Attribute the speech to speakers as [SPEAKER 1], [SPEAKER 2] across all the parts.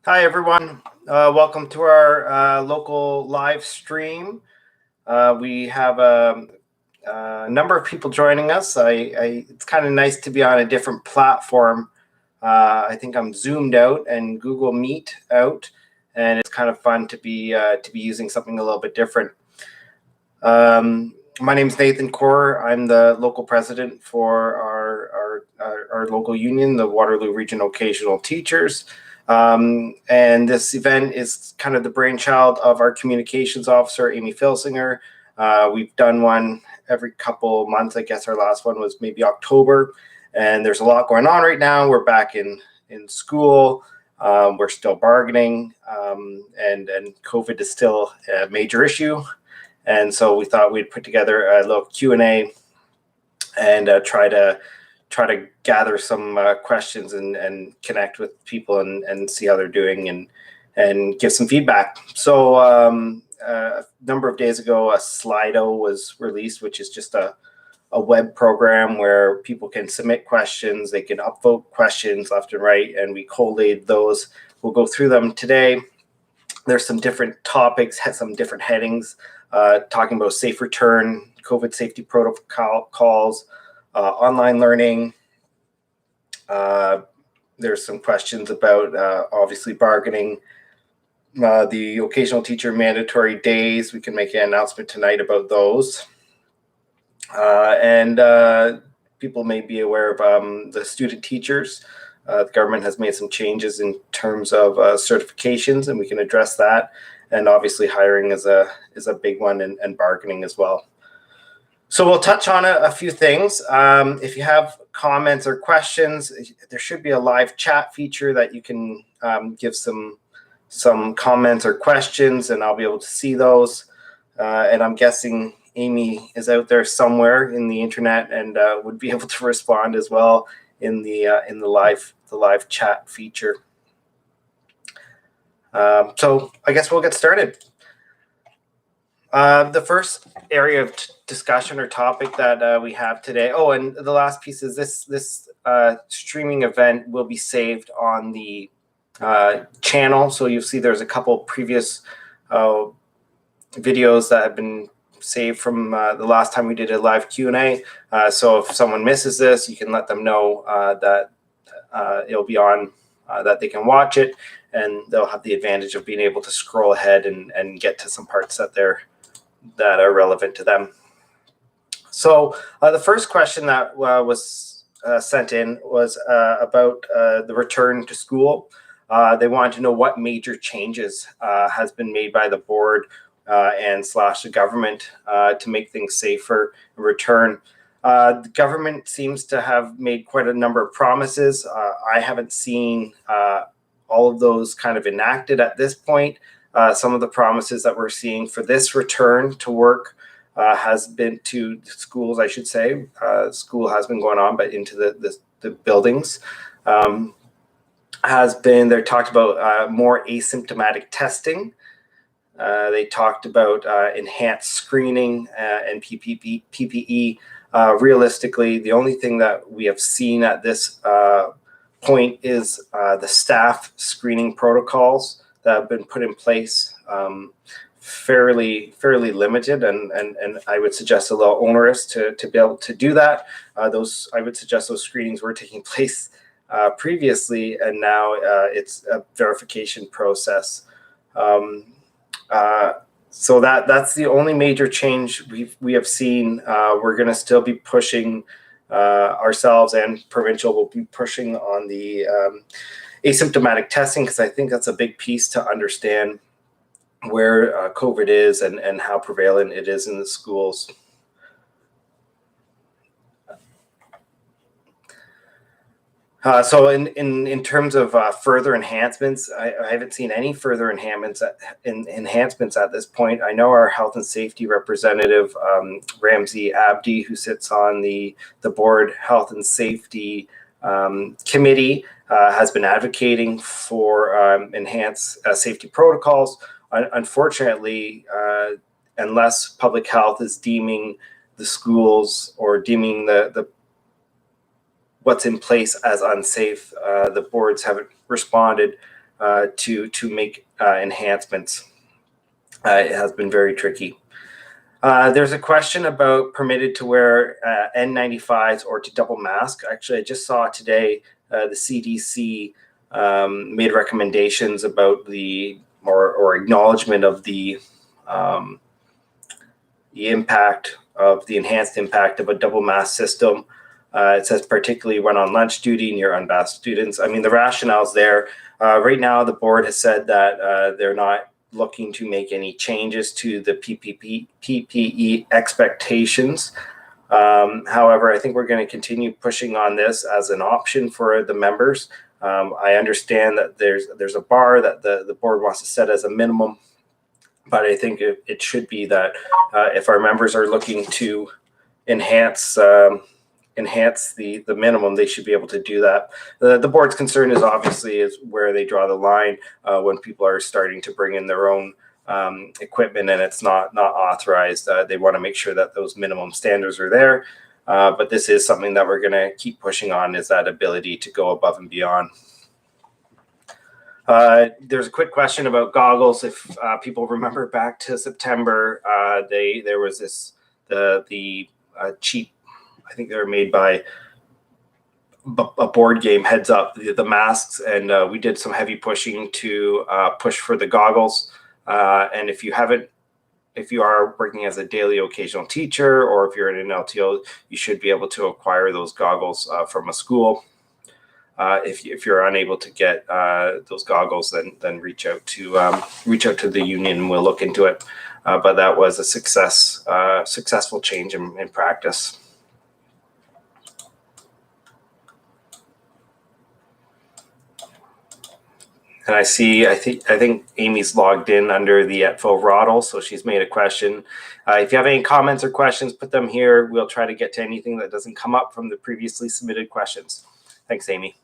[SPEAKER 1] Hi, everyone. Welcome to our local live stream. We have a number of people joining us. It's kind of nice to be on a different platform. I think I'm Zoomed out and Google Meet out, and it's kind of fun to be using something a little bit different. My name is Nathan Kaur. I'm the local president for our local union, the Waterloo Regional Occasional Teachers. And this event is kind of the brainchild of our communications officer, Amy Filsinger. We've done one every couple months. I guess our last one was maybe October. And there's a lot going on right now. We're back in school. We're still bargaining, and COVID is still a major issue. And so we thought we'd put together a little Q&A and try to gather some questions and connect with people and see how they're doing and give some feedback. So a number of days ago, a Slido was released, which is just a web program where people can submit questions. They can upvote questions left and right, and we collated those. We'll go through them today. There's some different topics, some different headings, talking about safe return, COVID safety protocols, online learning. There's some questions about obviously bargaining, the occasional teacher mandatory days. We can make an announcement tonight about those. And people may be aware of the student teachers. The government has made some changes in terms of certifications, and we can address that. And obviously hiring is a big one, and bargaining as well. So we'll touch on a few things. If you have comments or questions, there should be a live chat feature that you can give some comments or questions, and I'll be able to see those. And I'm guessing Amy is out there somewhere in the internet and would be able to respond as well in the live chat feature. So I guess we'll get started. The first area of discussion or topic that we have today. Oh, and the last piece is this streaming event will be saved on the channel. So you'll see there's a couple previous videos that have been saved from the last time we did a live Q&A. So if someone misses this, you can let them know that it'll be on, that they can watch it, and they'll have the advantage of being able to scroll ahead and get to some parts that are relevant to them. So the first question that was sent in was about the return to school. They wanted to know what major changes has been made by the board and / the government to make things safer in return. The government seems to have made quite a number of promises. I haven't seen all of those kind of enacted at this point. Some of the promises that we're seeing for this return to work has been to schools, I should say. School has been going on, but into the buildings. They talked about more asymptomatic testing. They talked about enhanced screening and PPE. Realistically, the only thing that we have seen at this point is the staff screening protocols that have been put in place. Fairly limited, and I would suggest a little onerous to be able to do that. I would suggest those screenings were taking place previously, and now it's a verification process. So that's the only major change we have seen. We're going to still be pushing ourselves, and provincial will be pushing on the asymptomatic testing, because I think that's a big piece to understand where COVID is and how prevalent it is in the schools. So in terms of further enhancements, I haven't seen any further enhancements at this point. I know our health and safety representative, Ramsey Abdi, who sits on the board health and safety committee, has been advocating for enhanced safety protocols. Unfortunately, unless public health is deeming the schools or deeming the what's in place as unsafe, the boards haven't responded to make enhancements. It has been very tricky. There's a question about permitted to wear N95s or to double mask. Actually, I just saw today the CDC made recommendations about or acknowledgement of the impact of the enhanced impact of a double mask system. It says particularly when on lunch duty near unmasked students. I mean, the rationale's there. Right now, the board has said that they're not looking to make any changes to the PPE expectations. However, I think we're going to continue pushing on this as an option for the members. I understand that there's a bar that the board wants to set as a minimum, but I think it should be that if our members are looking to enhance the minimum, they should be able to do that. The board's concern is obviously is where they draw the line when people are starting to bring in their own equipment and it's not authorized. They want to make sure that those minimum standards are there. But this is something that we're going to keep pushing on, is that ability to go above and beyond. There's a quick question about goggles. If people remember back to September, there was this the cheap, I think they were made by a board game, Heads Up, the masks, and we did some heavy pushing to push for the goggles. And if you are working as a daily occasional teacher, or if you're in an LTO, you should be able to acquire those goggles from a school. If you're unable to get those goggles, then reach out to the union and we'll look into it. But that was a successful change in practice. And I think Amy's logged in under the WROTL, so she's made a question. If you have any comments or questions, put them here. We'll try to get to anything that doesn't come up from the previously submitted questions. Thanks, Amy.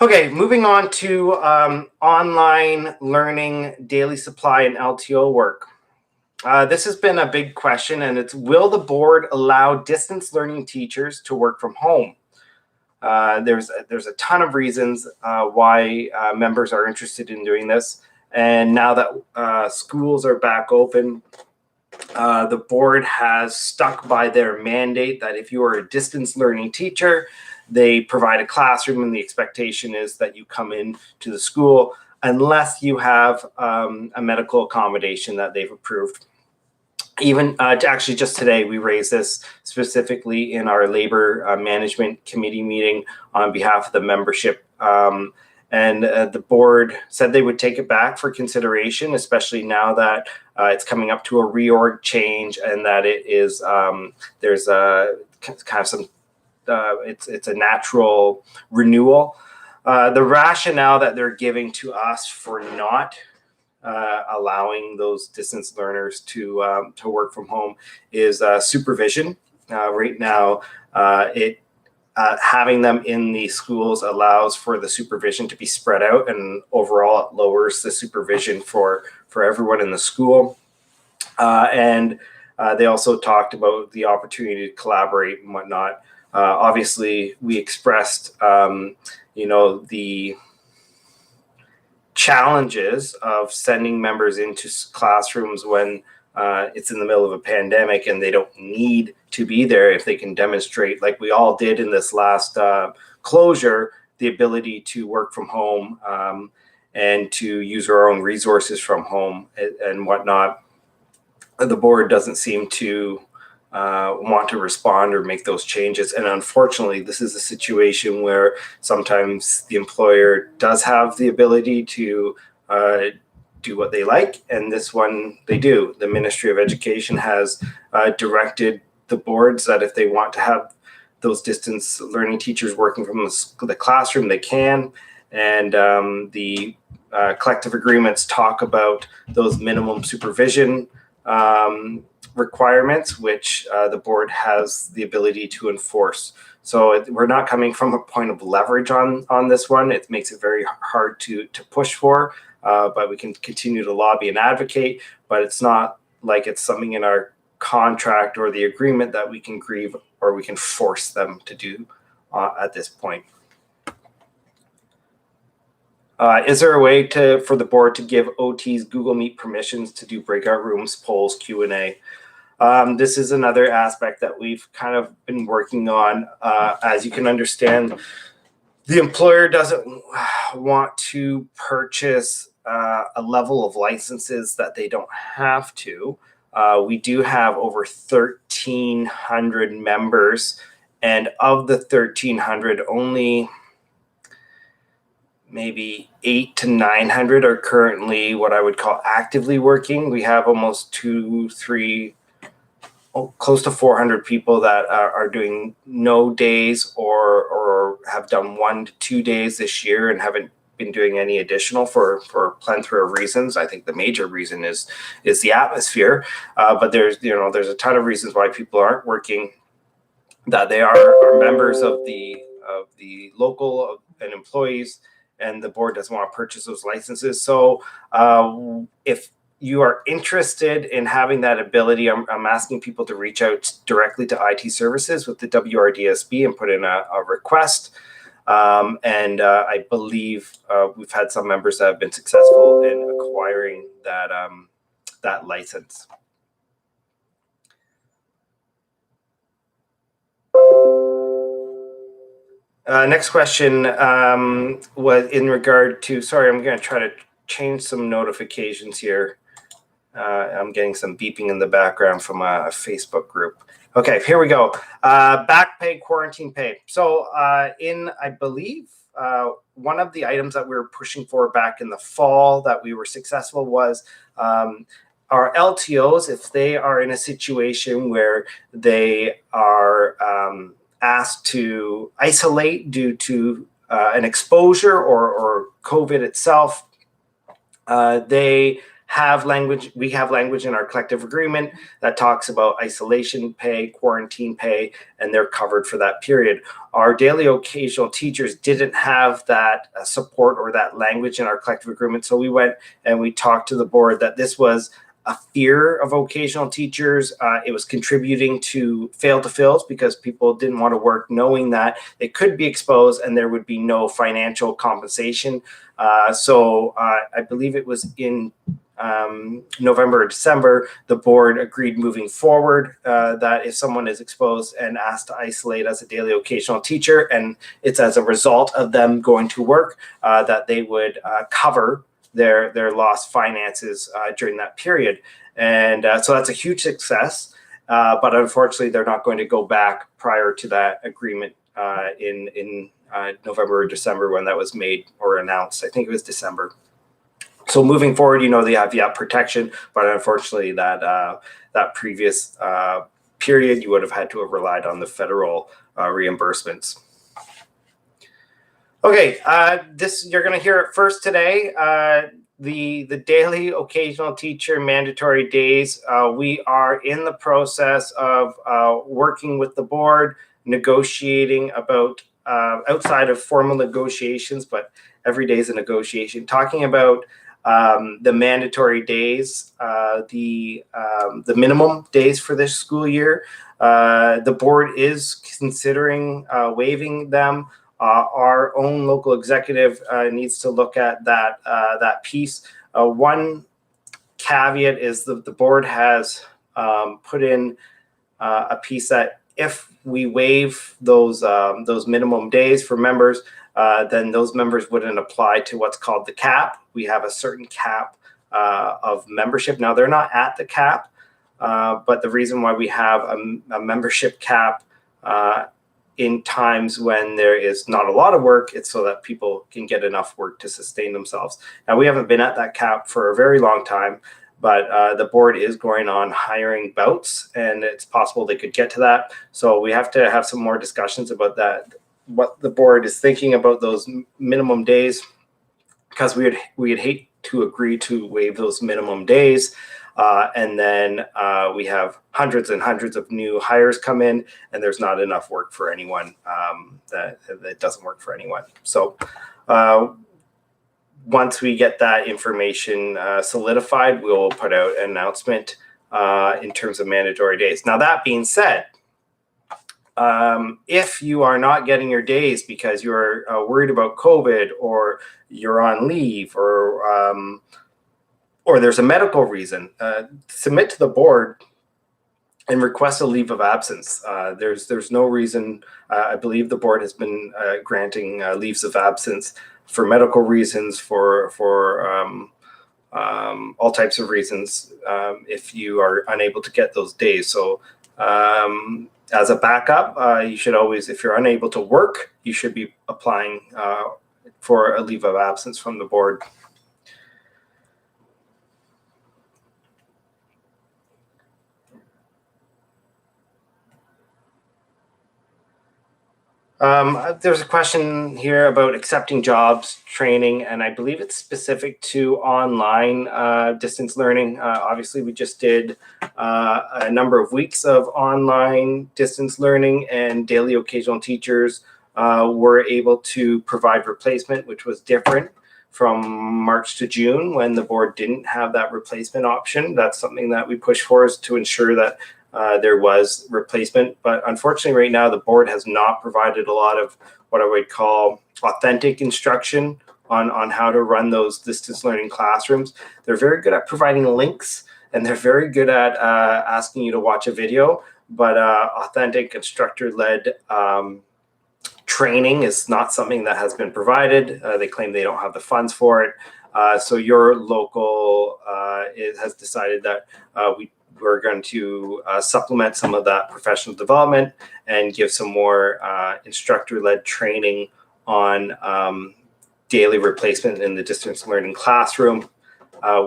[SPEAKER 1] Okay, moving on to online learning, daily supply, and LTO work. This has been a big question, and it's, will the board allow distance learning teachers to work from home? There's a ton of reasons why members are interested in doing this. And now that schools are back open, the board has stuck by their mandate that if you are a distance learning teacher, they provide a classroom, and the expectation is that you come in to the school unless you have a medical accommodation that they've approved. Even actually just today, we raised this specifically in our labor management committee meeting on behalf of the membership. And the board said they would take it back for consideration, especially now that it's coming up to a reorg change, and that it is there's a kind of some it's a natural renewal. The rationale that they're giving to us for not allowing those distance learners to work from home is supervision. Right now, having them in the schools allows for the supervision to be spread out, and overall it lowers the supervision for everyone in the school. And they also talked about the opportunity to collaborate and whatnot. Obviously, we expressed, the challenges of sending members into classrooms when it's in the middle of a pandemic and they don't need to be there, if they can demonstrate, like we all did in this last closure, the ability to work from home and to use our own resources from home and whatnot. The board doesn't seem to want to respond or make those changes. And unfortunately, this is a situation where sometimes the employer does have the ability to do what they like, and this one they do. The Ministry of Education has directed the boards that if they want to have those distance learning teachers working from the classroom, they can. And the collective agreements talk about those minimum supervision requirements, which the board has the ability to enforce. So we're not coming from a point of leverage on this one. It makes it very hard to push for, but we can continue to lobby and advocate, but it's not like it's something in our contract or the agreement that we can grieve or we can force them to do at this point. Is there a way for the board to give OTs Google Meet permissions to do breakout rooms, polls, Q&A? This is another aspect that we've kind of been working on. As you can understand, the employer doesn't want to purchase a level of licenses that they don't have to. We do have over 1,300 members, and of the 1,300, only maybe 800 to 900 are currently what I would call actively working. We have almost close to 400 people that are doing no days or have done 1 to 2 days this year and haven't been doing any additional for a plethora of reasons. I think the major reason is the atmosphere, but there's a ton of reasons why people aren't working, that they are members of the local and employees, and the board doesn't want to purchase those licenses. So if you are interested in having that ability, I'm asking people to reach out directly to IT services with the WRDSB and put in a request. I believe we've had some members that have been successful in acquiring that license. Next question was in regard to, sorry, I'm going to try to change some notifications here. I'm getting some beeping in the background from a Facebook group. Okay, here we go. Back pay, quarantine pay. So I believe, one of the items that we were pushing for back in the fall that we were successful was our LTOs, if they are in a situation where they are asked to isolate due to an exposure or COVID itself, they have language. We have language in our collective agreement that talks about isolation pay, quarantine pay, and they're covered for that period. Our daily occasional teachers didn't have that support or that language in our collective agreement. So we went and we talked to the board that this was a fear of vocational teachers. It was contributing to fail to fills because people didn't want to work knowing that they could be exposed and there would be no financial compensation. So I believe it was in November or December, the board agreed moving forward that if someone is exposed and asked to isolate as a daily occasional teacher, and it's as a result of them going to work, that they would cover their lost finances during that period. And so that's a huge success. But unfortunately, they're not going to go back prior to that agreement in November or December when that was made or announced. I think it was December. So moving forward, they have the protection, but unfortunately that previous period, you would have had to have relied on the federal reimbursements. Okay, this you're going to hear it first today. The daily occasional teacher mandatory days. We are in the process of working with the board, negotiating about outside of formal negotiations, but every day is a negotiation, talking about the mandatory days, the minimum days for this school year. The board is considering waiving them. Our own local executive needs to look at that piece. One caveat is that the board has put in a piece that if we waive those minimum days for members, then those members wouldn't apply to what's called the cap. We have a certain cap of membership. Now, they're not at the cap, but the reason why we have a membership cap in times when there is not a lot of work, it's so that people can get enough work to sustain themselves. Now, we haven't been at that cap for a very long time, but the board is going on hiring bouts, and it's possible they could get to that. So we have to have some more discussions about that, what the board is thinking about those minimum days, because we'd hate to agree to waive those minimum days. And then we have hundreds and hundreds of new hires come in, and there's not enough work for anyone. That doesn't work for anyone. So once we get that information solidified, we'll put out an announcement in terms of mandatory days. Now, that being said, If you are not getting your days because you're worried about COVID, or you're on leave, or there's a medical reason, submit to the board and request a leave of absence. There's no reason. I believe the board has been granting leaves of absence for medical reasons, for all types of reasons, if you are unable to get those days. So as a backup, you should always, if you're unable to work, you should be applying for a leave of absence from the board. There's a question here about accepting jobs training, and I believe it's specific to online distance learning. Obviously, we just did a number of weeks of online distance learning, and daily occasional teachers were able to provide replacement, which was different from March to June when the board didn't have that replacement option. That's something that we push for, is to ensure that there was replacement. But unfortunately, right now, the board has not provided a lot of what I would call authentic instruction on how to run those distance learning classrooms. They're very good at providing links, and they're very good at asking you to watch a video, but authentic instructor-led training is not something that has been provided. They claim they don't have the funds for it. So your local has decided that we're going to supplement some of that professional development and give some more instructor-led training on daily replacement in the distance learning classroom.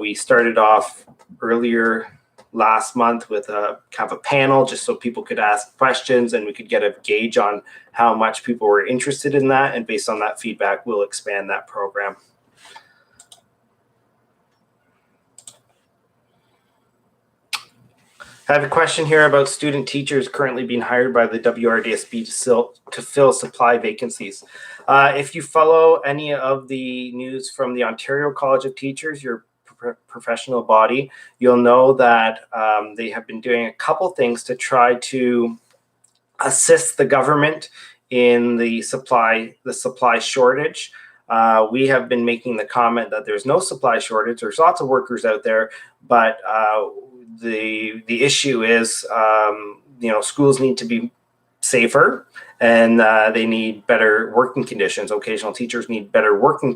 [SPEAKER 1] We started off earlier last month with a kind of a panel, just so people could ask questions and we could get a gauge on how much people were interested in that. And based on that feedback, we'll expand that program. I have a question here about student teachers currently being hired by the WRDSB to fill supply vacancies. If you follow any of the news from the Ontario College of Teachers, your professional body, you'll know that they have been doing a couple things to try to assist the government in the supply shortage. We have been making the comment that there's no supply shortage. There's lots of workers out there, but the issue is, schools need to be safer, and they need better working conditions. Occasional teachers need better working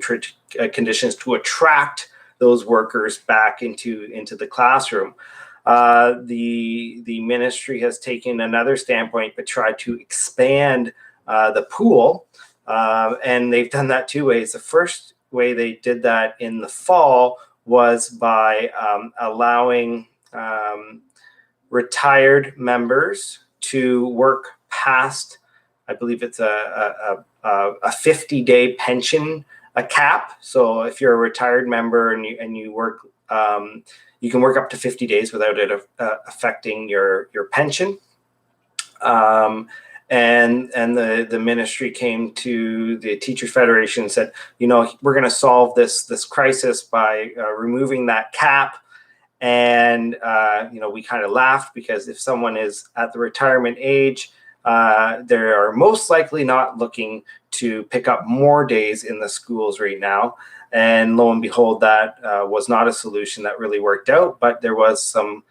[SPEAKER 1] conditions to attract those workers back into the classroom. The ministry has taken another standpoint, but tried to expand the pool, and they've done that two ways. The first way they did that in the fall was by allowing retired members to work past, I believe it's a 50-day pension cap. So if you're a retired member and you work, you can work up to 50 days without it affecting your pension. And the ministry came to the Teachers Federation and said, we're going to solve this crisis by removing that cap. And we kind of laughed, because if someone is at the retirement age, they are most likely not looking to pick up more days in the schools right now. And lo and behold, that was not a solution that really worked out. But there was some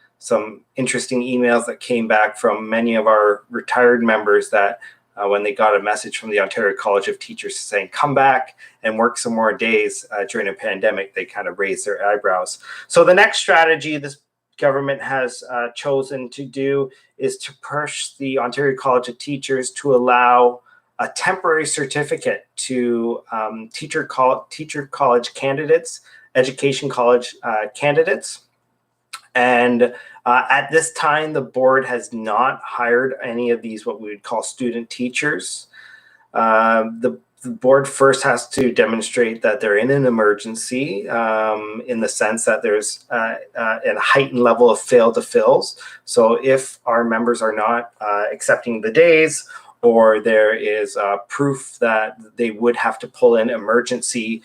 [SPEAKER 1] interesting emails that came back from many of our retired members that when they got a message from the Ontario College of Teachers saying, come back and work some more days during a pandemic, they kind of raised their eyebrows. So the next strategy this government has chosen to do is to push the Ontario College of Teachers to allow a temporary certificate to teacher college candidates, education college candidates. And at this time, the board has not hired any of these, what we would call student teachers. The board first has to demonstrate that they're in an emergency, in the sense that there's a heightened level of fail to fills. So if our members are not accepting the days, or there is proof that they would have to pull in emergency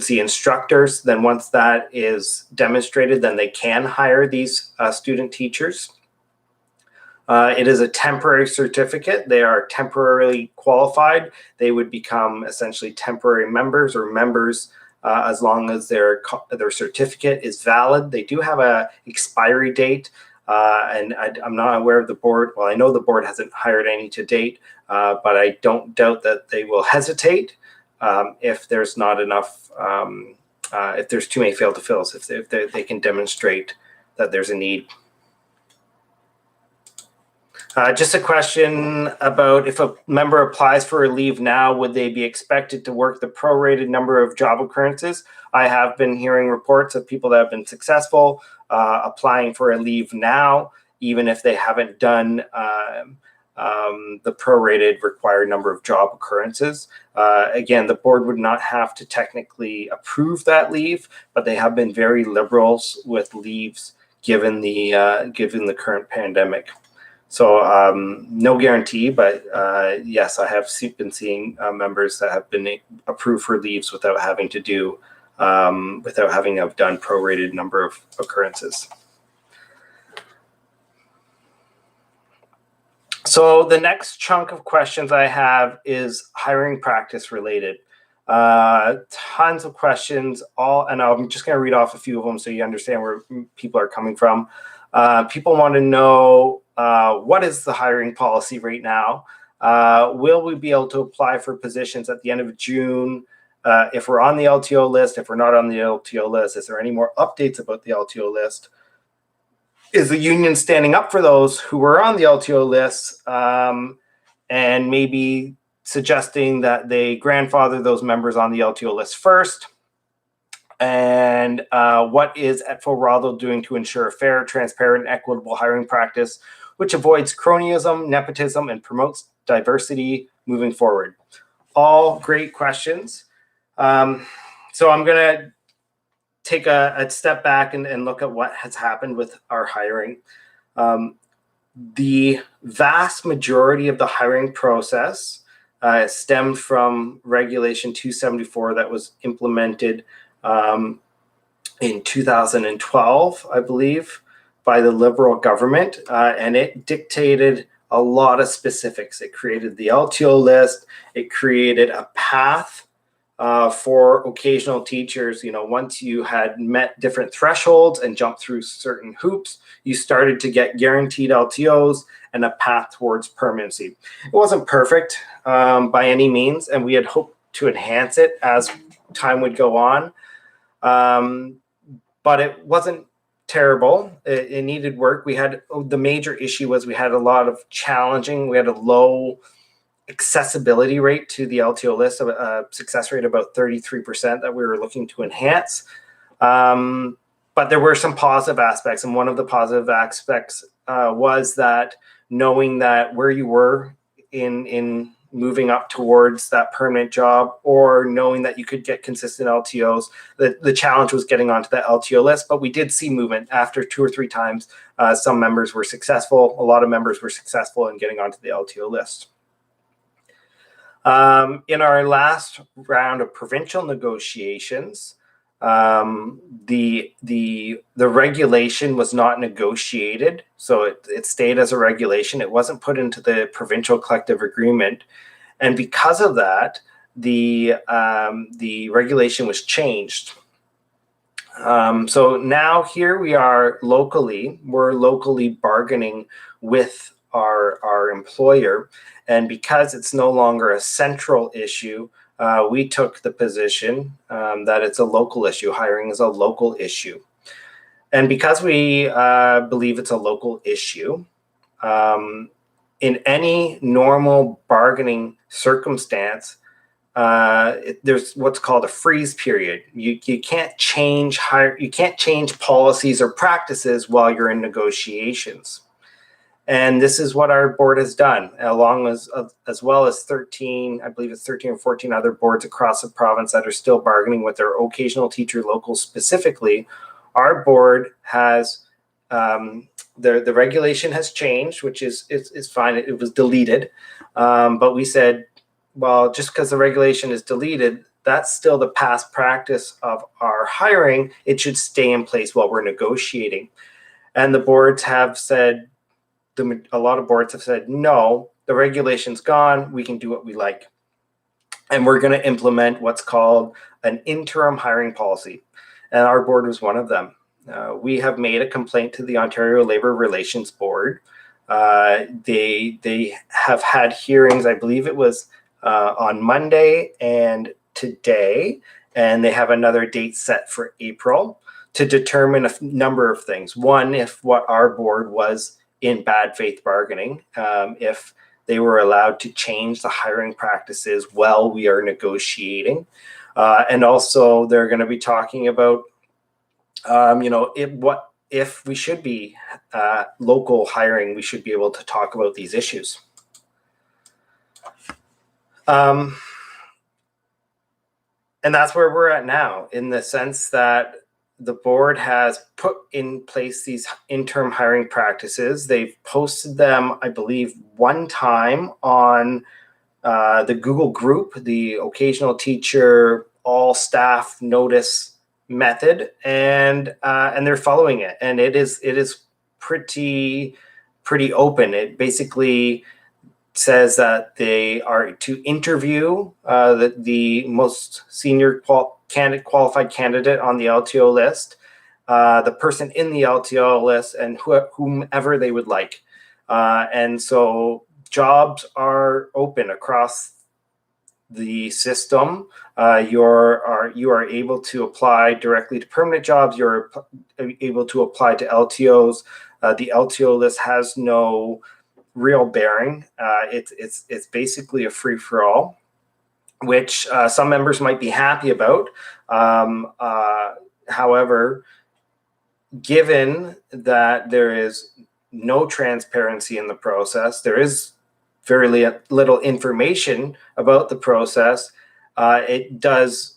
[SPEAKER 1] instructors, then once that is demonstrated, then they can hire these student teachers. It is a temporary certificate. They are temporarily qualified. They would become essentially temporary members or members as long as their certificate is valid. They do have a expiry date, and I'm not aware of the board. Well, I know the board hasn't hired any to date, but I don't doubt that they will hesitate if there's not enough, if there's too many failed to fills, if they can demonstrate that there's a need. Just a question about if a member applies for a leave now, would they be expected to work the prorated number of job occurrences? I have been hearing reports of people that have been successful applying for a leave now, even if they haven't done the prorated required number of job occurrences. Again, the board would not have to technically approve that leave, but they have been very liberal with leaves given the current pandemic. So no guarantee, but yes, I have been seeing members that have been approved for leaves without having to do, without having to have done prorated number of occurrences. So the next chunk of questions I have is hiring practice related. Tons of questions, and I'm just going to read off a few of them so you understand where people are coming from. People want to know what is the hiring policy right now? Will we be able to apply for positions at the end of June if we're on the LTO list? If we're not on the LTO list, is there any more updates about the LTO list? Is the union standing up for those who were on the LTO list and maybe suggesting that they grandfather those members on the LTO list first? And what is WROTL doing to ensure a fair, transparent, and equitable hiring practice which avoids cronyism, nepotism, and promotes diversity moving forward? All great questions. So I'm going to take a step back and look at what has happened with our hiring. The vast majority of the hiring process stemmed from Regulation 274 that was implemented in 2012, I believe, by the Liberal government, and it dictated a lot of specifics. It created the LTO list. It created a path for occasional teachers. You know, once you had met different thresholds and jumped through certain hoops, you started to get guaranteed LTOs and a path towards permanency. It wasn't perfect by any means, and we had hoped to enhance it as time would go on. But it wasn't terrible. It needed work. We had, the major issue was we had a lot of challenging, we had a low accessibility rate to the LTO list, a success rate of about 33% that we were looking to enhance. But there were some positive aspects, and one of the positive aspects was that knowing that where you were in moving up towards that permanent job, or knowing that you could get consistent LTOs, the challenge was getting onto the LTO list. But we did see movement after 2 or 3 times. Some members were successful. A lot of members were successful in getting onto the LTO list. In our last round of provincial negotiations, the regulation was not negotiated, so it stayed as a regulation. It wasn't put into the provincial collective agreement, and because of that, the regulation was changed. So now here we are locally. We're locally bargaining with our employer, and because it's no longer a central issue, we took the position that it's a local issue. Hiring is a local issue. And because we believe it's a local issue, in any normal bargaining circumstance, there's what's called a freeze period. You can't change policies or practices while you're in negotiations. And this is what our board has done, along as well as 13, I believe it's 13 or 14 other boards across the province that are still bargaining with their occasional teacher locals specifically. Our board has, the regulation has changed, which is fine. It was deleted. But we said, well, just because the regulation is deleted, that's still the past practice of our hiring. It should stay in place while we're negotiating. And the boards have said, a lot of boards have said, no, the regulation's gone, we can do what we like. And we're going to implement what's called an interim hiring policy. And our board was one of them. We have made a complaint to the Ontario Labour Relations Board. They have had hearings, I believe it was on Monday and today, and they have another date set for April to determine a number of things. One, if what our board was in bad faith bargaining, if they were allowed to change the hiring practices while we are negotiating. And also they're going to be talking about, if we should be local hiring, we should be able to talk about these issues. And that's where we're at now, in the sense that the board has put in place these interim hiring practices. They've posted them, I believe, one time on the Google group, the occasional teacher all staff notice method, and they're following it, and it is pretty open. It basically says that they are to interview the most senior qualified candidate on the LTO list, the person in the LTO list, and whomever they would like. And so jobs are open across the system. You are able to apply directly to permanent jobs. You're able to apply to LTOs. The LTO list has no real bearing. It's basically a free for all, which some members might be happy about. However, given that there is no transparency in the process, there is very little information about the process, it does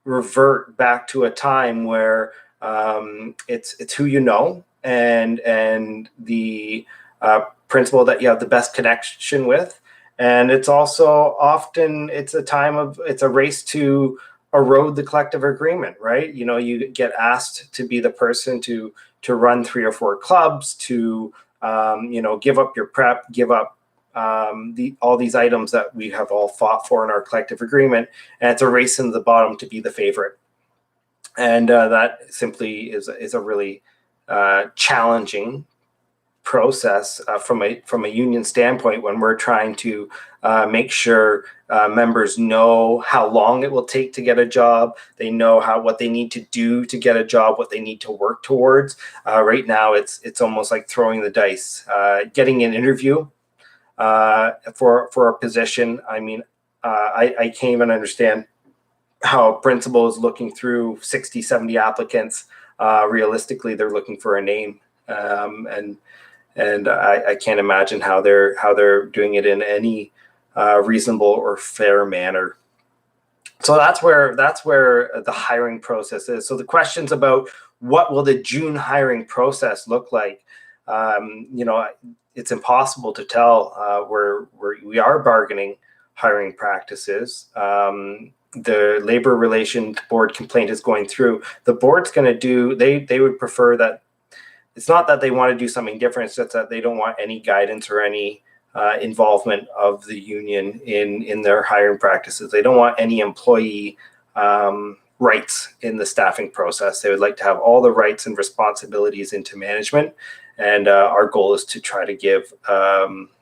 [SPEAKER 1] revert back to a time where it's who you know, and the principal that you have the best connection with. And it's also often it's a race to erode the collective agreement, right? You get asked to be the person to run 3 or 4 clubs, to give up your prep, give up all these items that we have all fought for in our collective agreement, and it's a race in the bottom to be the favorite. And that simply is a really challenging process from a union standpoint, when we're trying to make sure members know how long it will take to get a job. They know what they need to do to get a job, what they need to work towards. Right now, it's almost like throwing the dice. Getting an interview for a position. I mean, I can't even understand how a principal is looking through 60, 70 applicants. Realistically, they're looking for a name, and I can't imagine how they're doing it in any reasonable or fair manner. So that's where the hiring process is. So the questions about what will the June hiring process look like, it's impossible to tell where we are bargaining hiring practices. The Labor Relations Board complaint is going through. The board's going to do, they would prefer that, it's not that they want to do something different, it's just that they don't want any guidance or any involvement of the union in their hiring practices. They don't want any employee rights in the staffing process. They would like to have all the rights and responsibilities into management. And our goal is to try to give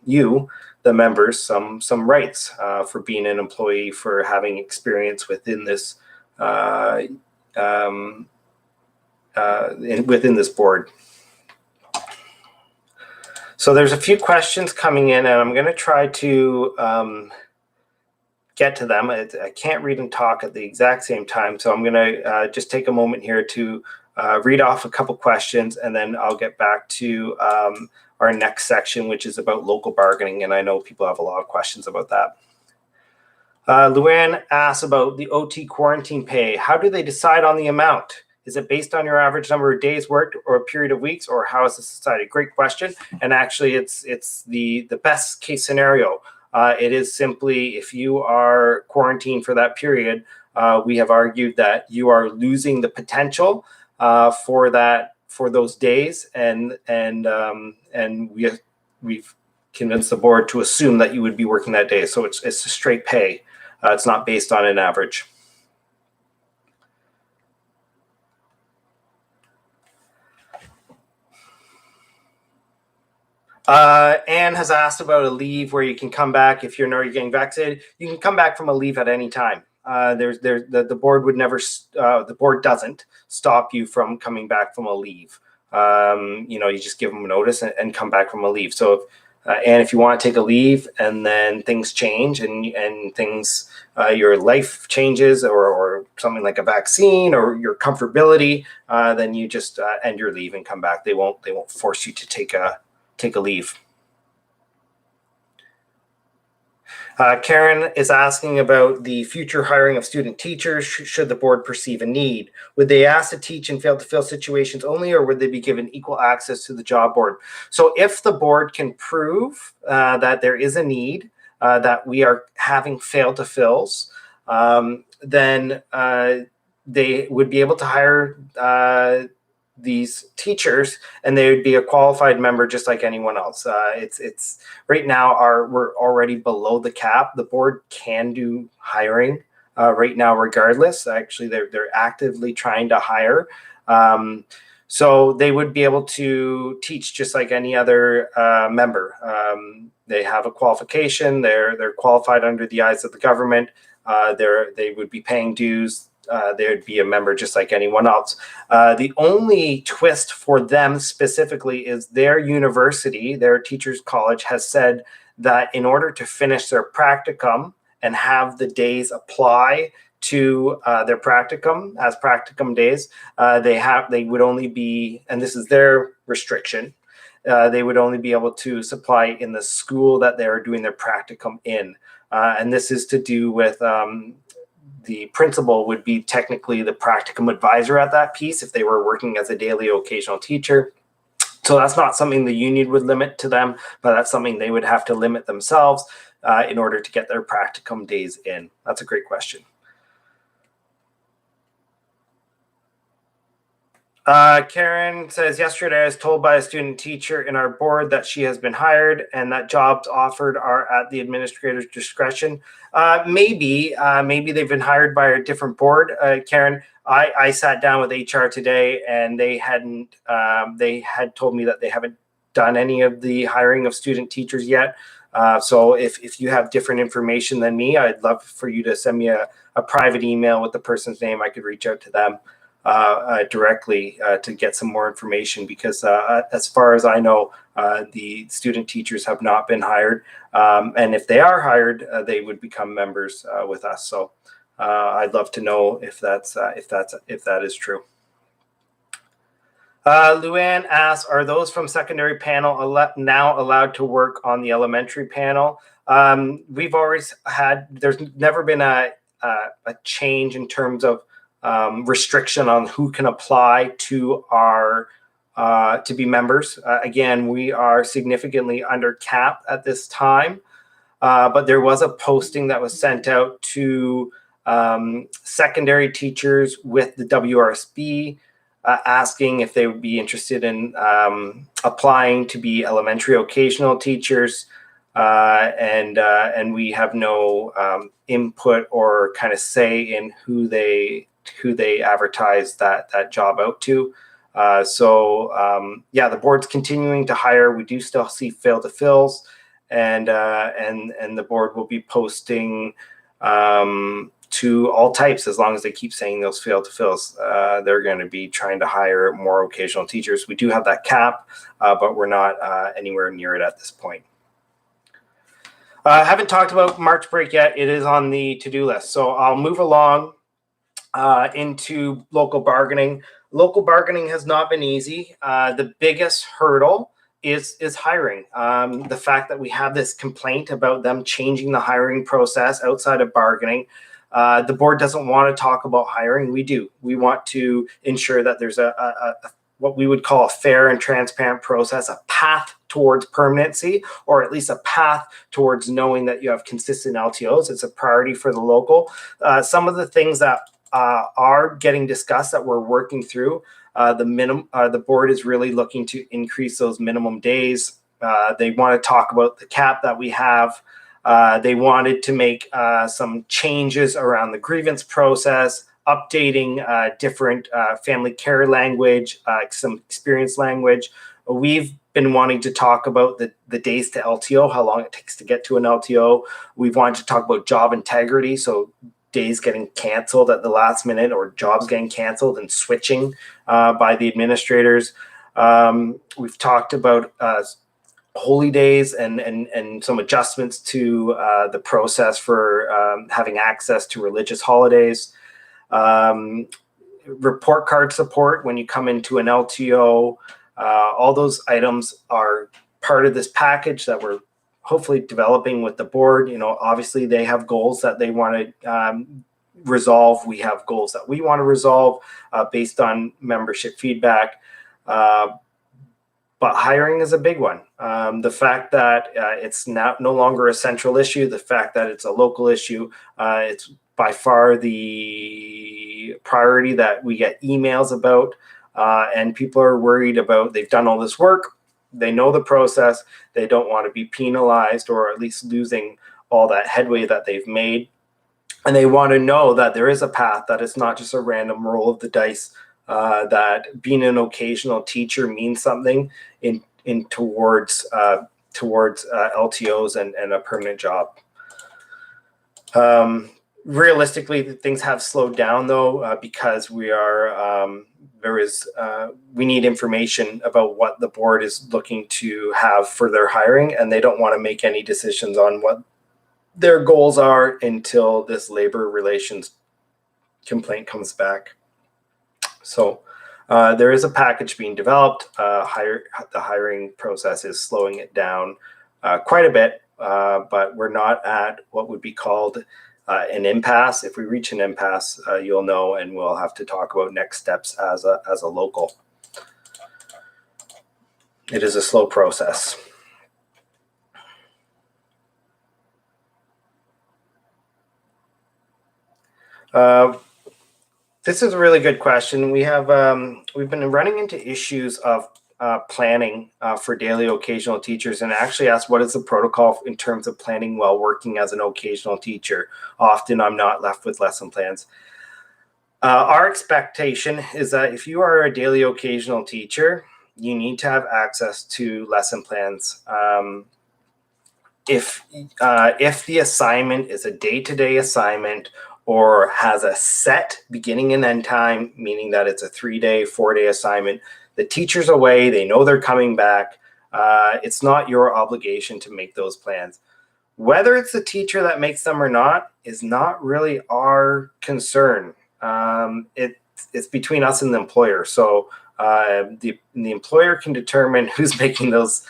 [SPEAKER 1] you, the members, some rights for being an employee, for having experience within this within this board. So there's a few questions coming in, and I'm going to try to get to them. I can't read and talk at the exact same time, so I'm going to just take a moment here to read off a couple questions, and then I'll get back to our next section, which is about local bargaining, and I know people have a lot of questions about that. Luann asks about the OT quarantine pay. How do they decide on the amount? Is it based on your average number of days worked or a period of weeks, or how is the society? Great question. And actually, it's the best case scenario. It is simply, if you are quarantined for that period, we have argued that you are losing the potential for those days, and we we've convinced the board to assume that you would be working that day. So it's a straight pay. It's not based on an average. Anne has asked about a leave where you can come back if you're getting vaccinated. You can come back from a leave at any time. The board would never, the board doesn't stop you from coming back from a leave. You just give them a notice and come back from a leave. So, if you want to take a leave and then things change and things, your life changes or something like a vaccine or your comfortability, then you just end your leave and come back. They won't force you to take a leave. Karen is asking about the future hiring of student teachers. Should the board perceive a need? Would they ask to teach in fail to fill situations only, or would they be given equal access to the job board? So if the board can prove that there is a need, that we are having fail to fills, then they would be able to hire these teachers, and they would be a qualified member just like anyone else. It's right now we're already below the cap. The board can do hiring right now regardless. Actually, they're actively trying to hire. So they would be able to teach just like any other member. They have a qualification. They're qualified under the eyes of the government. They would be paying dues. They'd be a member just like anyone else. The only twist for them specifically is their university, their teachers college, has said that in order to finish their practicum and have the days apply to their practicum as practicum days, they would only be, and this is their restriction, they would only be able to supply in the school that they're doing their practicum in. And this is to do with the principal would be technically the practicum advisor at that piece if they were working as a daily occasional teacher. So that's not something the union would limit to them, but that's something they would have to limit themselves in order to get their practicum days in. That's a great question. Karen says, yesterday I was told by a student teacher in our board that she has been hired and that jobs offered are at the administrator's discretion. Maybe they've been hired by a different board. Karen, I sat down with HR today and they had told me that they haven't done any of the hiring of student teachers yet. So if you have different information than me, I'd love for you to send me a private email with the person's name. I could reach out to them directly to get some more information, because as far as I know, the student teachers have not been hired, and if they are hired, they would become members with us. So I'd love to know if that is true. Luann asks, are those from secondary panel now allowed to work on the elementary panel? We've always had, there's never been a change in terms of restriction on who can apply to our to be members. Again, we are significantly under cap at this time, but there was a posting that was sent out to secondary teachers with the WRSB asking if they would be interested in applying to be elementary occasional teachers, and we have no input or kind of say in who they advertise that job out to. Yeah, the board's continuing to hire. We do still see fail to fills, and the board will be posting to all types as long as they keep saying those fail to fills. They're going to be trying to hire more occasional teachers. We do have that cap, but we're not anywhere near it at this point. I haven't talked about March break yet. It is on the to-do list, so I'll move along into local bargaining. Local bargaining has not been easy. The biggest hurdle is hiring. The fact that we have this complaint about them changing the hiring process outside of bargaining. The board doesn't want to talk about hiring. We do. We want to ensure that there's a what we would call a fair and transparent process, a path towards permanency, or at least a path towards knowing that you have consistent LTOs. It's a priority for the local. Some of the things that are getting discussed that we're working through, the board is really looking to increase those minimum days They want to talk about the cap that we have. They wanted to make some changes around the grievance process, updating different family care language, some experience language. We've been wanting to talk about the days to LTO, how long it takes to get to an LTO. We've wanted to talk about job integrity, so days getting canceled at the last minute or jobs getting canceled and switching by the administrators. We've talked about holy days and some adjustments to the process for having access to religious holidays. Report card support when you come into an LTO. All those items are part of this package that we're hopefully developing with the board. Obviously they have goals that they want to resolve. We have goals that we want to resolve based on membership feedback. But hiring is a big one. The fact that it's no longer a central issue, the fact that it's a local issue, it's by far the priority that we get emails about, and people are worried about. They've done all this work, they know the process, they don't want to be penalized or at least losing all that headway that they've made. And they want to know that there is a path, that it's not just a random roll of the dice, that being an occasional teacher means something in towards LTOs and a permanent job. Realistically, things have slowed down though, because we need information about what the board is looking to have for their hiring, and they don't want to make any decisions on what their goals are until this labor relations complaint comes back. So there is a package being developed. The hiring process is slowing it down quite a bit, but we're not at what would be called an impasse. If we reach an impasse, you'll know, and we'll have to talk about next steps as a local. It is a slow process. This is a really good question. We've been running into issues of planning for daily occasional teachers, and actually asked what is the protocol in terms of planning while working as an occasional teacher. Often I'm not left with lesson plans. Our expectation is that if you are a daily occasional teacher, you need to have access to lesson plans. If the assignment is a day-to-day assignment or has a set beginning and end time, meaning that it's a 3-day, 4-day assignment, the teacher's away, they know they're coming back, it's not your obligation to make those plans. Whether it's the teacher that makes them or not is not really our concern. It's between us and the employer. So the employer can determine who's making those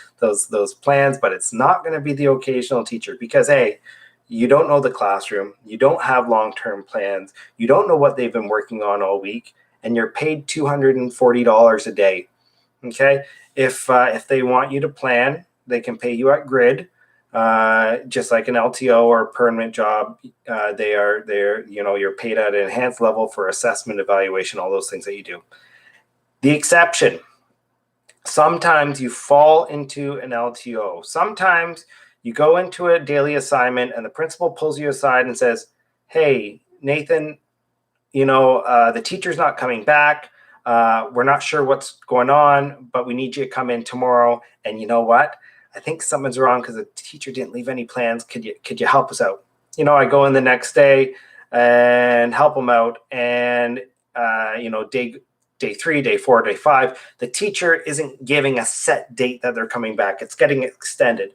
[SPEAKER 1] plans, but it's not going to be the occasional teacher, because you don't know the classroom, you don't have long-term plans, you don't know what they've been working on all week, and you're paid $240 a day. Okay, if they want you to plan, they can pay you at grid, just like an LTO or a permanent job. You're paid at an enhanced level for assessment, evaluation, all those things that you do. The exception, sometimes you fall into an LTO. Sometimes you go into a daily assignment and the principal pulls you aside and says, hey, Nathan, the teacher's not coming back. We're not sure what's going on, but we need you to come in tomorrow. And you know what? I think something's wrong because the teacher didn't leave any plans. Could you help us out? I go in the next day and help them out. And, day 3, day 4, day 5, the teacher isn't giving a set date that they're coming back. It's getting extended.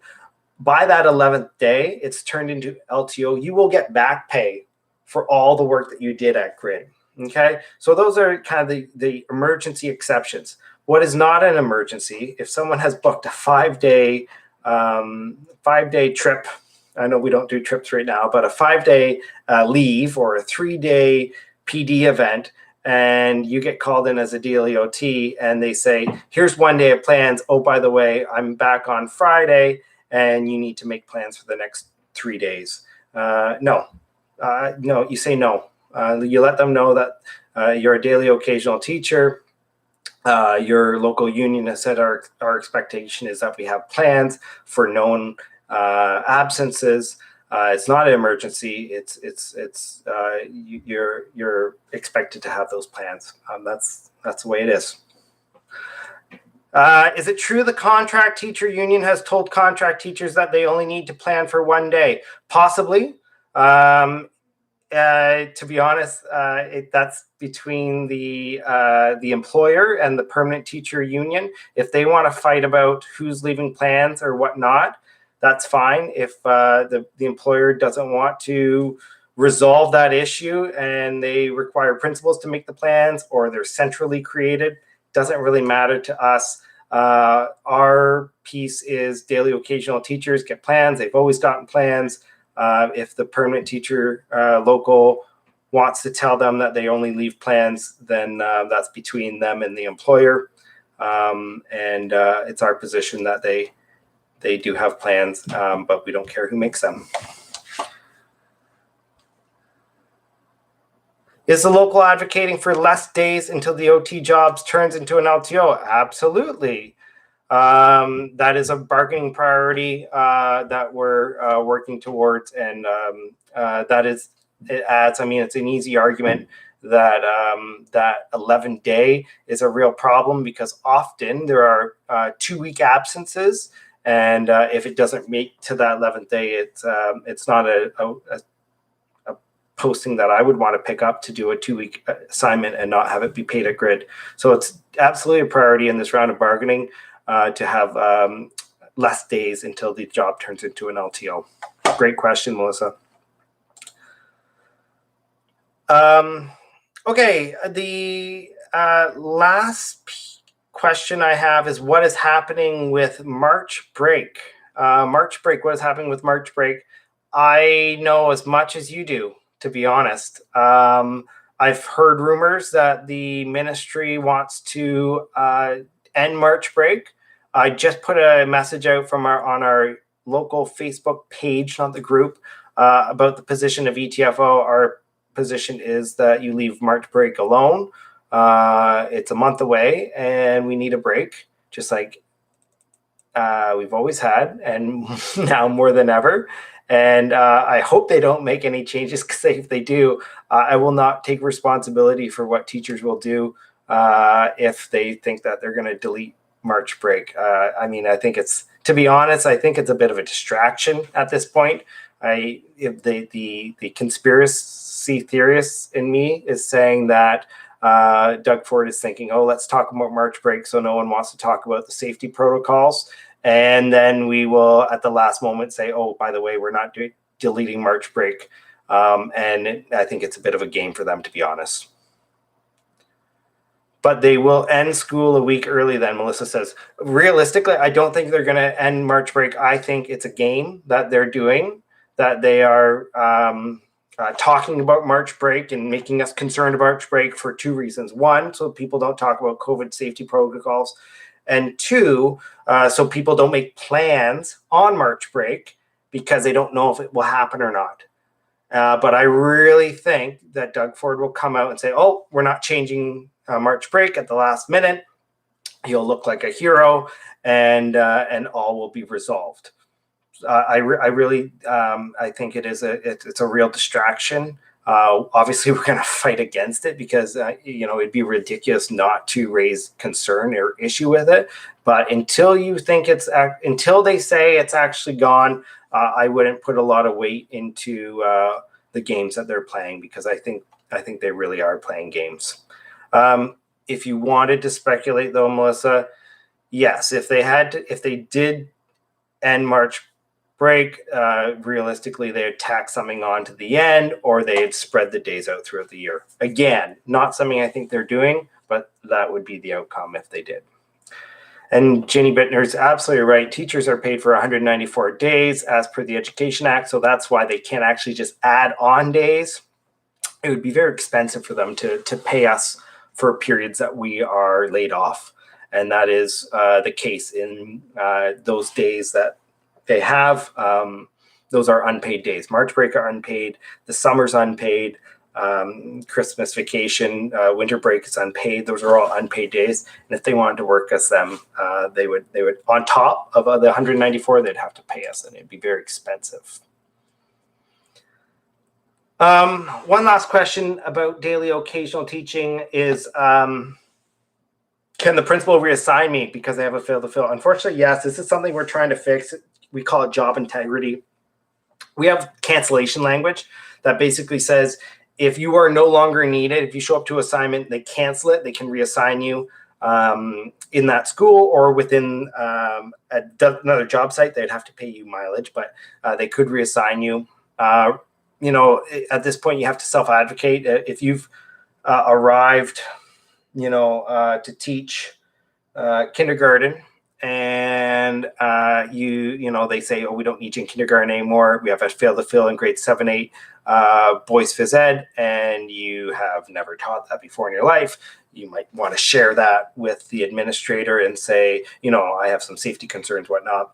[SPEAKER 1] By that 11th day, it's turned into LTO. You will get back pay for all the work that you did at grid. Okay, so those are kind of the emergency exceptions. What is not an emergency, if someone has booked a 5-day trip, I know we don't do trips right now, but a 5-day leave or a 3-day PD event, and you get called in as a daily OT and they say, here's 1 day of plans. Oh, by the way, I'm back on Friday and you need to make plans for the next 3 days. No, you say no. You let them know that you're a daily occasional teacher. Your local union has said our expectation is that we have plans for known absences. It's not an emergency. You're expected to have those plans. That's the way it is. Is it true the contract teacher union has told contract teachers that they only need to plan for one day? Possibly. To be honest, that's between the employer and the permanent teacher union. If they want to fight about who's leaving plans or whatnot, that's fine. If the employer doesn't want to resolve that issue and they require principals to make the plans or they're centrally created, doesn't really matter to us. Our piece is daily occasional teachers get plans. They've always gotten plans. If the permanent teacher local wants to tell them that they only leave plans, then that's between them and the employer. And it's our position that they do have plans, but we don't care who makes them. Is the local advocating for less days until the OT jobs turns into an LTO? Absolutely. That is a bargaining priority that we're working towards, and it adds. I mean, it's an easy argument that that 11-day is a real problem because often there are 2-week absences, and if it doesn't make to that 11th day, it's not a posting that I would want to pick up to do a 2-week assignment and not have it be paid at grid. So it's absolutely a priority in this round of bargaining to have less days until the job turns into an LTO. Great question, Melissa. Okay, the last question I have is what is happening with March break? March break, what is happening with March break? I know as much as you do, to be honest. I've heard rumors that the ministry wants to end March break. I just put a message out on our local Facebook page, not the group, about the position of ETFO. Our position is that you leave March break alone. It's a month away and we need a break, just like we've always had, and now more than ever. And I hope they don't make any changes, because if they do, I will not take responsibility for what teachers will do if they think that they're going to delete March break. I mean, I think to be honest, I think it's a bit of a distraction at this point. If the conspiracy theorist in me is saying that Doug Ford is thinking, oh, let's talk about March break so no one wants to talk about the safety protocols. And then we will, at the last moment, say, oh, by the way, we're not deleting March break. And I think it's a bit of a game for them, to be honest. But they will end school a week early then, Melissa says. Realistically, I don't think they're going to end March break. I think it's a game that they're doing, that they are talking about March break and making us concerned about March break for 2 reasons. 1, so people don't talk about COVID safety protocols. And 2, so people don't make plans on March break because they don't know if it will happen or not. But I really think that Doug Ford will come out and say, oh, we're not changing March break at the last minute. He'll look like a hero, and all will be resolved. I really think it's a real distraction. Obviously, we're going to fight against it because it'd be ridiculous not to raise concern or issue with it. But until they say it's actually gone, I wouldn't put a lot of weight into the games that they're playing, because I think they really are playing games. If you wanted to speculate, though, Melissa, yes, if they did end March break, realistically, they'd tack something on to the end, or they'd spread the days out throughout the year. Again, not something I think they're doing, but that would be the outcome if they did. And Jenny Bittner's absolutely right. Teachers are paid for 194 days as per the Education Act, so that's why they can't actually just add on days. It would be very expensive for them to pay us for periods that we are laid off. And that is the case in those days that they have. Those are unpaid days. March break are unpaid. The summer's unpaid. Christmas vacation, winter break is unpaid. Those are all unpaid days. And if they wanted to work us them, they would on top of the 194, they'd have to pay us, and it'd be very expensive. One last question about daily occasional teaching is, can the principal reassign me because I have a fail to fill? Unfortunately, yes. This is something we're trying to fix. We call it job integrity. We have cancellation language that basically says if you are no longer needed, if you show up to assignment, they cancel it, they can reassign you in that school or within another job site. They'd have to pay you mileage, but they could reassign you. You know, at this point, you have to self-advocate. If you've arrived, you know, to teach kindergarten, and you know, they say, oh, we don't need you in kindergarten anymore. We have a fail to fill in grade 7, 8 boys phys ed, and you have never taught that before in your life. You might want to share that with the administrator and say, you know, I have some safety concerns, whatnot.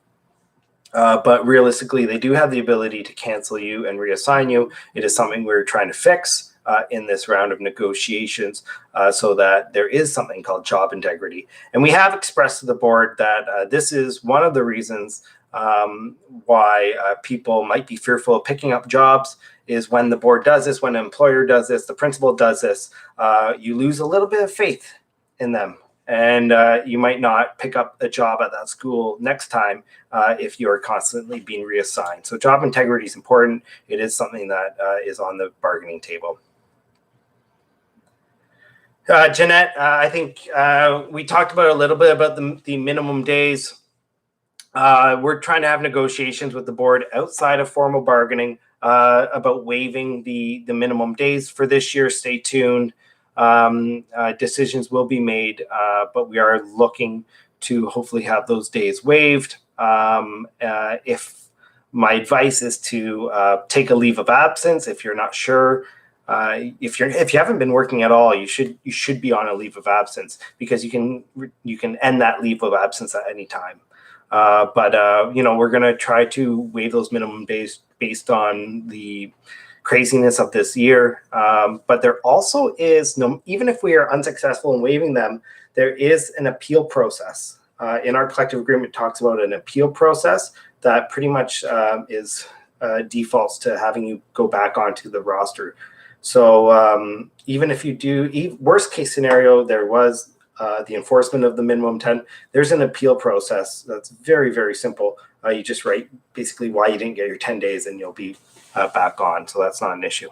[SPEAKER 1] But realistically, they do have the ability to cancel you and reassign you. It is something we're trying to fix in this round of negotiations so that there is something called job integrity. And we have expressed to the board that this is one of the reasons why people might be fearful of picking up jobs is when the board does this, when an employer does this, the principal does this, you lose a little bit of faith in them. And you might not pick up a job at that school next time if you're constantly being reassigned. So job integrity is important. It is something that is on the bargaining table. Jeanette, I think we talked about a little bit about the minimum days. We're trying to have negotiations with the board outside of formal bargaining about waiving the minimum days for this year. Stay tuned. Decisions will be made, but we are looking to hopefully have those days waived. If my advice is to take a leave of absence, if you're not sure, if you haven't been working at all, you should be on a leave of absence because you can end that leave of absence at any time. But you know, we're going to try to waive those minimum days based on the craziness of this year. But there also is even if we are unsuccessful in waiving them, there is an appeal process. In our collective agreement, talks about an appeal process that pretty much is defaults to having you go back onto the roster. So even if you do, worst case scenario, there was the enforcement of the minimum 10, there's an appeal process that's very, very simple. You just write basically why you didn't get your 10 days and you'll be back on. So that's not an issue.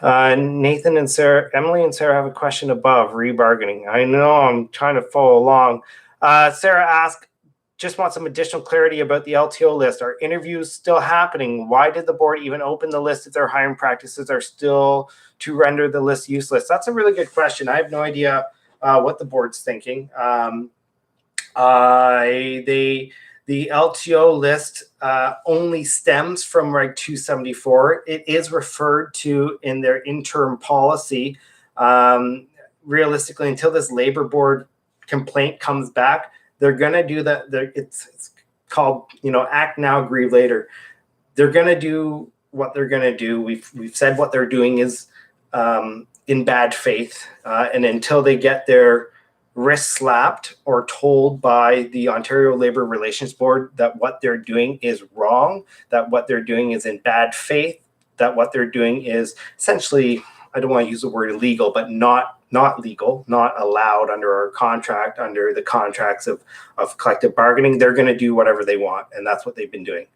[SPEAKER 1] Nathan and Sarah, Emily and Sarah have a question above rebargaining. I know I'm trying to follow along. Sarah asked, just want some additional clarity about the LTO list. Are interviews still happening? Why did the board even open the list if their hiring practices are still to render the list useless? That's a really good question. I have no idea what the board's thinking. The LTO list only stems from Reg 274. It is referred to in their interim policy. Realistically, until this labor board complaint comes back, they're going to do that. It's called, you know, act now, grieve later. They're going to do what they're going to do. We've said what they're doing is in bad faith, and until they get their wrist slapped or told by the Ontario Labour Relations Board that what they're doing is wrong, that what they're doing is in bad faith, that what they're doing is essentially, I don't want to use the word illegal, but not legal, not allowed under our contract, under the contracts of collective bargaining, they're going to do whatever they want. And that's what they've been doing.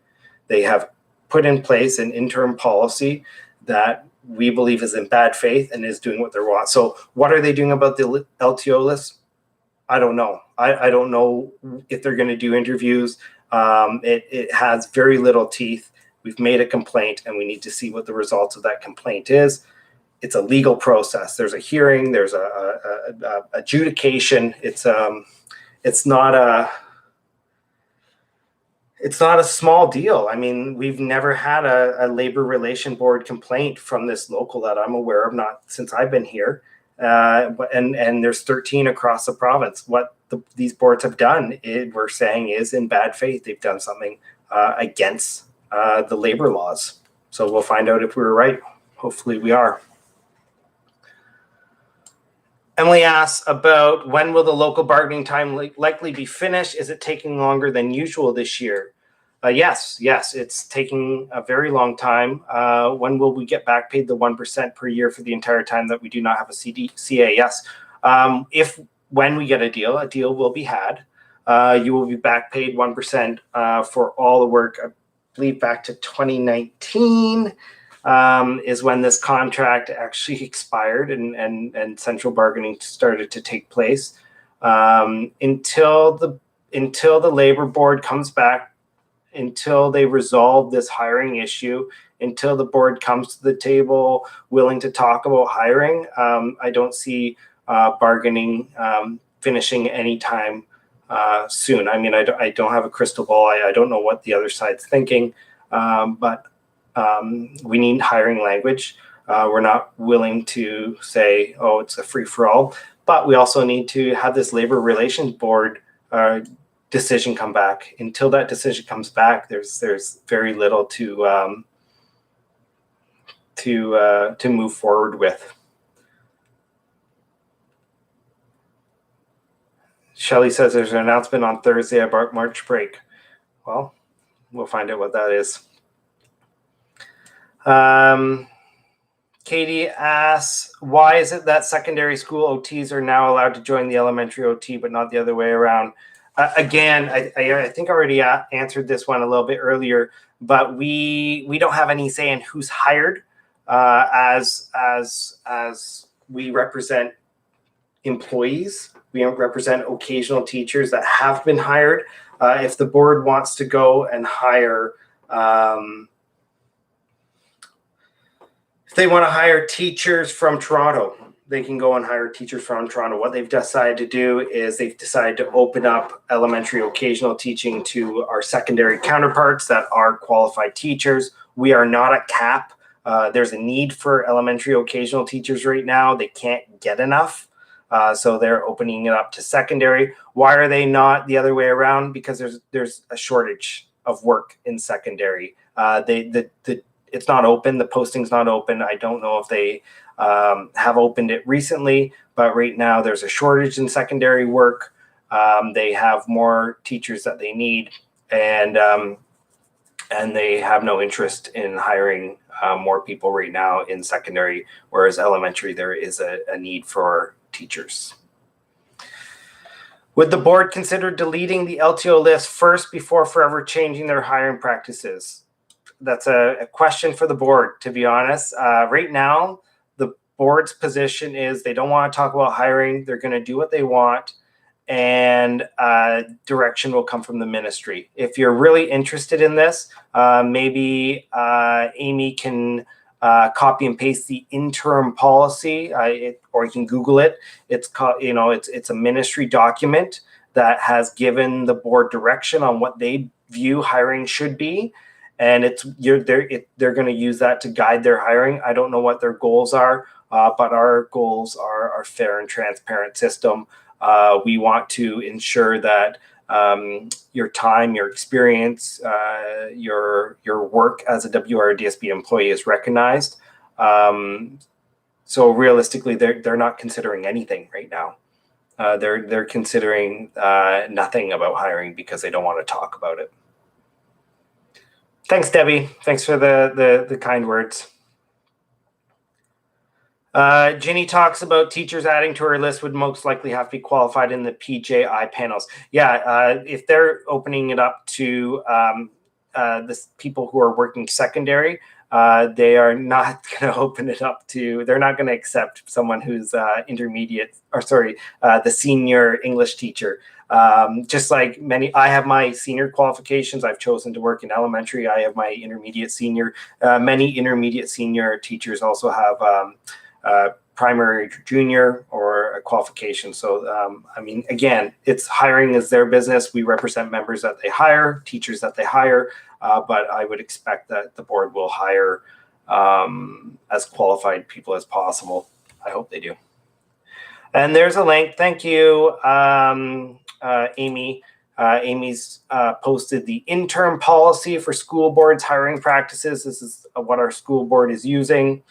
[SPEAKER 1] They have put in place an interim policy that we believe is in bad faith and is doing what they want. So what are they doing about the LTO list? I don't know. I don't know if they're going to do interviews. It has very little teeth. We've made a complaint and we need to see what the results of that complaint is. It's a legal process. There's a hearing. There's a adjudication. It's not a small deal. I mean, we've never had a labor relation board complaint from this local that I'm aware of, not since I've been here. And there's 13 across the province. What these boards have done, we're saying, is in bad faith. They've done something against the labor laws. So we'll find out if we were right. hopefully we are. Emily asks about when will the local bargaining time likely be finished? Is it taking longer than usual this year? Yes, it's taking a very long time. When will we get back paid the 1% per year for the entire time that we do not have a CA? Yes. When we get a deal will be had. You will be back paid 1% for all the work. I believe back to 2019 is when this contract actually expired and central bargaining started to take place. Until the labor board comes back, until they resolve this hiring issue, until the board comes to the table willing to talk about hiring, I don't see bargaining finishing anytime soon. I mean, I don't have a crystal ball. I don't know what the other side's thinking, but we need hiring language. We're not willing to say, oh, it's a free-for-all, but we also need to have this labor relations board decision come back. Until that decision comes back, there's very little to move forward with. Shelley says there's an announcement on Thursday about March break. Well, we'll find out what that is. Katie asks, why is it that secondary school OTs are now allowed to join the elementary OT, but not the other way around? Again, I think I already answered this one a little bit earlier, but we don't have any say in who's hired, as we represent employees. We represent occasional teachers that have been hired. If the board wants to go and hire, if they want to hire teachers from Toronto, they can go and hire teachers from Toronto. What they've decided to do is they've decided to open up elementary occasional teaching to our secondary counterparts that are qualified teachers. We are not at cap. There's a need for elementary occasional teachers right now. They can't get enough. So they're opening it up to secondary. Why are they not the other way around? Because there's a shortage of work in secondary. It's not open. The posting's not open. I don't know if they have opened it recently, but right now there's a shortage in secondary work. They have more teachers that they need, and they have no interest in hiring more people right now in secondary, whereas elementary, there is a need for teachers. Would the board consider deleting the LTO list first before forever changing their hiring practices? That's a question for the board, to be honest. Right now, the board's position is they don't want to talk about hiring. They're going to do what they want, and direction will come from the ministry. If you're really interested in this, maybe Amy can copy and paste the interim policy, or you can Google it. It's called, it's a ministry document that has given the board direction on what they view hiring should be. And they're going to use that to guide their hiring. I don't know what their goals are, but our goals are a fair and transparent system. We want to ensure that your time, your experience, your work as a WRDSB employee is recognized. So realistically, they're not considering anything right now. They're considering nothing about hiring because they don't want to talk about it. Thanks, Debbie. Thanks for the kind words. Ginny talks about teachers adding to her list would most likely have to be qualified in the PJI panels. Yeah, if they're opening it up to the people who are working secondary, they are not going to open it up to, they're not going to accept someone who's intermediate, or sorry, the senior English teacher. Just like I have my senior qualifications. I've chosen to work in elementary. I have my intermediate senior. Many intermediate senior teachers also have primary junior or a qualification. So, I mean, again, it's hiring is their business. We represent members that they hire, teachers that they hire, but I would expect that the board will hire as qualified people as possible. I hope they do. And there's a link. Thank you, Amy. Amy's posted the interim policy for school boards hiring practices. This is what our school board is using.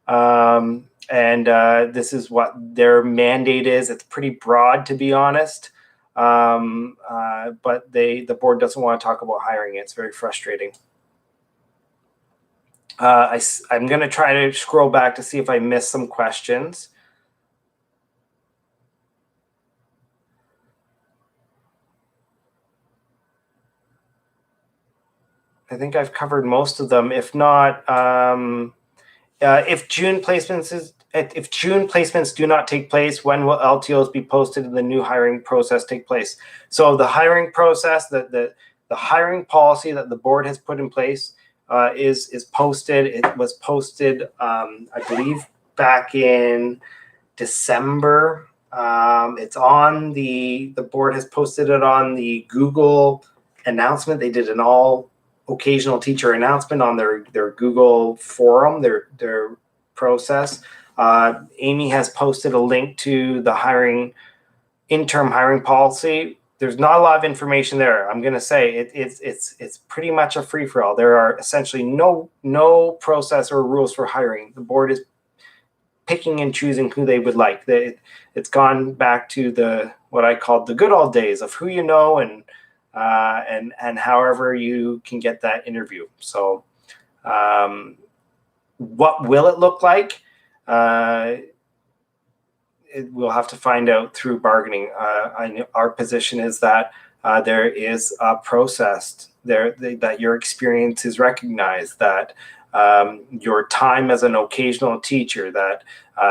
[SPEAKER 1] And this is what their mandate is. It's pretty broad, to be honest. But the board doesn't want to talk about hiring. It's very frustrating. I'm going to try to scroll back to see if I missed some questions. I think I've covered most of them. If not, if June placements do not take place, when will LTOs be posted and the new hiring process take place? So the hiring process, the hiring policy that the board has put in place is posted. It was posted, I believe, back in December. It's on the board has posted it on the Google announcement. They did an all occasional teacher announcement on their Google forum, their process. Amy has posted a link to the interim hiring policy. There's not a lot of information there. I'm going to say it's pretty much a free for all. There are essentially no process or rules for hiring. The board is picking and choosing who they would like. It's gone back to what I called the good old days of who you know and however you can get that interview. So what will it look like? We'll have to find out through bargaining. Our position is that there is a process there, that your experience is recognized, that your time as an occasional teacher, that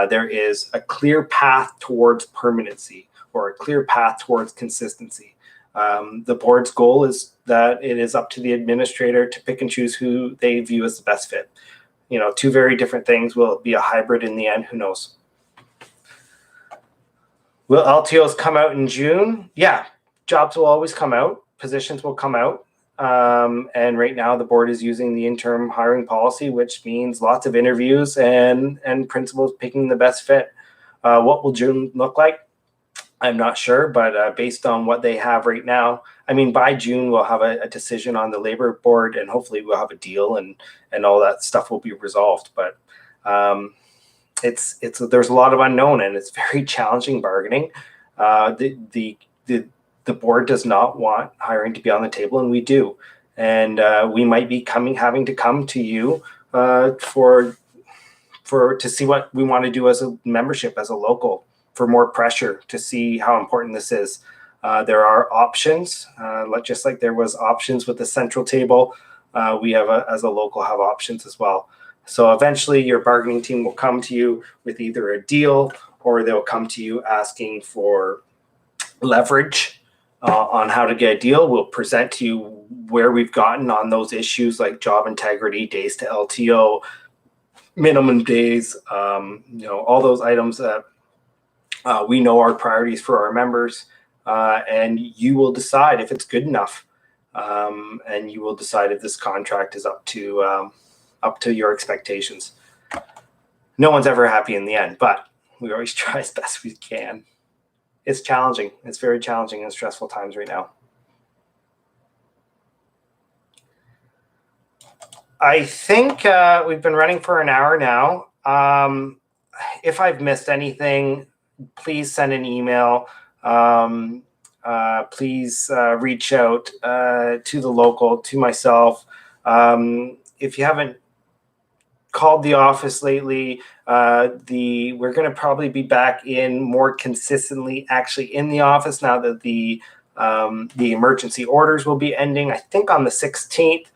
[SPEAKER 1] there is a clear path towards permanency or a clear path towards consistency. The board's goal is that it is up to the administrator to pick and choose who they view as the best fit. Two very different things. Will it be a hybrid in the end? Who knows? Will LTOs come out in June? Yeah, jobs will always come out. Positions will come out. And right now the board is using the interim hiring policy, which means lots of interviews and principals picking the best fit. What will June look like? I'm not sure, but based on what they have right now, by June we'll have a decision on the labor board, and hopefully we'll have a deal and all that stuff will be resolved. But there's a lot of unknown, and it's very challenging bargaining. The board does not want hiring to be on the table, and we do. And we might be having to come to you to see what we want to do as a membership, as a local, for more pressure to see how important this is. There are options, just like there was options with the central table. We have, as a local, have options as well. So eventually your bargaining team will come to you with either a deal, or they'll come to you asking for leverage on how to get a deal. We'll present to you where we've gotten on those issues like job integrity, days to LTO, minimum days, all those items that we know are priorities for our members, and you will decide if it's good enough, and you will decide if this contract is up to your expectations. No one's ever happy in the end, but we always try as best we can. It's challenging. It's very challenging and stressful times right now. I think we've been running for an hour now. If I've missed anything, please send an email. Please reach out to the local, to myself. If you haven't called the office lately, we're going to probably be back in more consistently, actually, in the office now that the emergency orders will be ending, I think, on the 16th.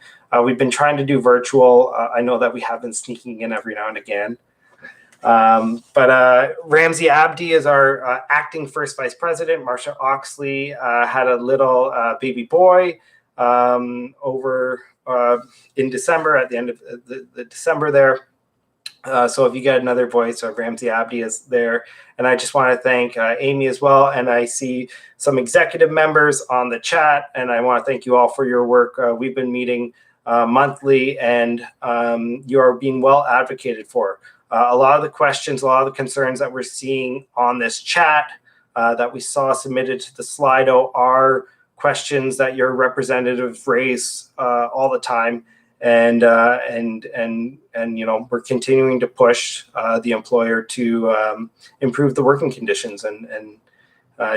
[SPEAKER 1] We've been trying to do virtual. I know that we have been sneaking in every now and again. But Ramsey Abdi is our acting first vice president. Marsha Oxley had a little baby boy over in December, at the end of the December there. So if you get another voice, Ramsey Abdi is there. And I just want to thank Amy as well. And I see some executive members on the chat, and I want to thank you all for your work. We've been meeting monthly, and you are being well advocated for. A lot of the questions, a lot of the concerns that we're seeing on this chat that we saw submitted to the Slido are questions that your representatives raise all the time. and you know, we're continuing to push the employer to improve the working conditions and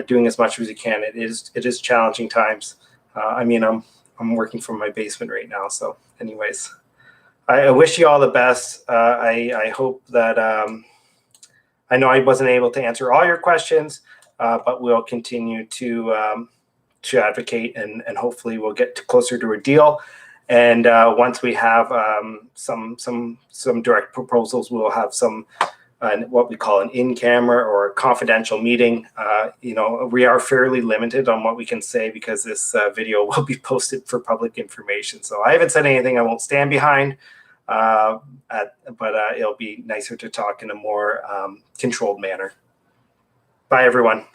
[SPEAKER 1] doing as much as we can. It is challenging times. I mean, I'm working from my basement right now. So anyways, I wish you all the best. I hope that I know I wasn't able to answer all your questions, but we'll continue to advocate, and hopefully we'll get closer to a deal. And once we have some direct proposals, we'll have some what we call an in-camera or a confidential meeting. You know, we are fairly limited on what we can say because this video will be posted for public information. So I haven't said anything I won't stand behind, but it'll be nicer to talk in a more controlled manner. Bye, everyone.